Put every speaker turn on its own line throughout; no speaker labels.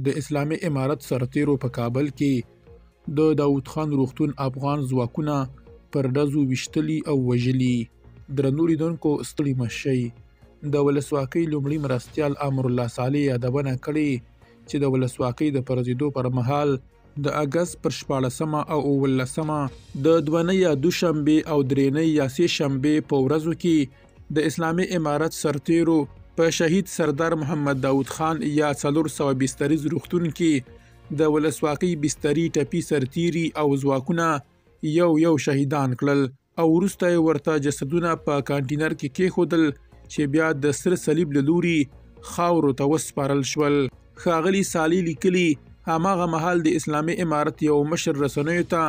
د اسلامي امارت سرتیرو په کابل کې د داود خان روغتون افغان ځواکونه پر ډزو ویشتلي او وژلي. درنو لیدونکو ستړي مه شئ. د ولسواکۍ لومړي مرستیال امر الله صالح یادونه کړې چې د ولسواکۍ د پرځېدو پر مهال د اګست پر 14 او 19 د دوانۍ یا دوشنبې او درېنۍ یا سې شنبې په ورځو کې د اسلامي امارت سرتیرو په شهید سردار محمد داود خان یا 400 بستریز روغتون کې د ولسواکۍ بستري ټپي سرتیري او ځواکونه یو شهیدان کړل او وروسته یې ورته جسدونه په کانټینر کې کېښودل چې بیا د سره صلیب له لوري خاورو ته وسپارل شول. ښاغلي صالح لیکلي هماغه مهال د اسلامي امارت یو مشر رسنیو ته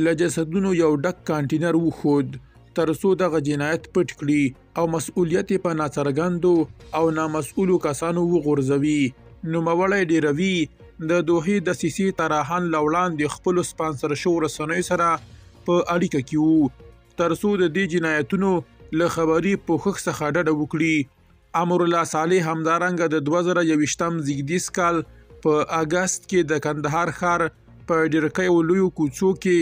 له جسدونو یو ډک کانټینر وښود تر څو دغه جنایت پټ کړي او مسؤلیت په ناڅرګندو او نامسؤولو کسانو وغورځوي. نوموړی ډیروي د دوحې دسیسې طراحان له وړاندې خپلو سپانسر شوو رسنیو سره په اړیکه کې وو تر څو د دې جنایتونو له خبري پوښښ څخه ډډه وکړي. امر الله صالح همدارنګه د 2021 زیږدیز کال په اګست کې د کندهار ښار په ډیرکیو لویو کوڅو کې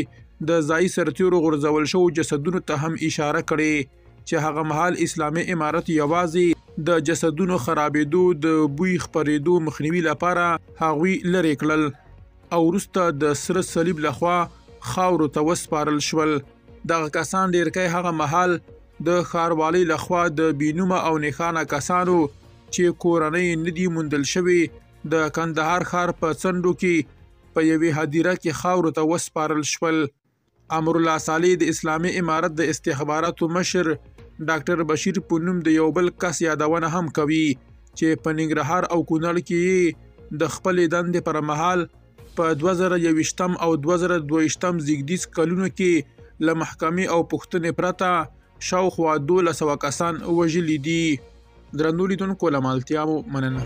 د ځایي سرتیرو غورځول شوو جسدونو ته هم اشاره کړې چې هغه مهال اسلامي امارت یوازې د جسدونو خرابېدو د بوی خپرېدو مخنیوي لپاره هغوی لرې کړل او وروسته د سره صلیب لخوا خاورو ته وسپارل شول. دغه کسان ډیرکی هغه مهال د ښاروالۍ لخوا د بینومه او نښانه کسانو چې کورنۍ نه دي موندل شوي د کندهار ښار په څنډو کې په یوې هدیره کې خاورو ته وسپارل شول. امر الله صالح د اسلامي امارت د استخباراتو مشر ډاکټر بشیر په نوم د یو بل کس یادونه هم کوي چې په ننګرهار او کونړ کې د خپلې دندې پر مهال په 2021 او 2022 زیږدیز کلونو کې له محکمې او پوښتنې پرته شاوخوا 1200 کسان وژلي دي. درنو لیدونکو له ملتیا مو مننه.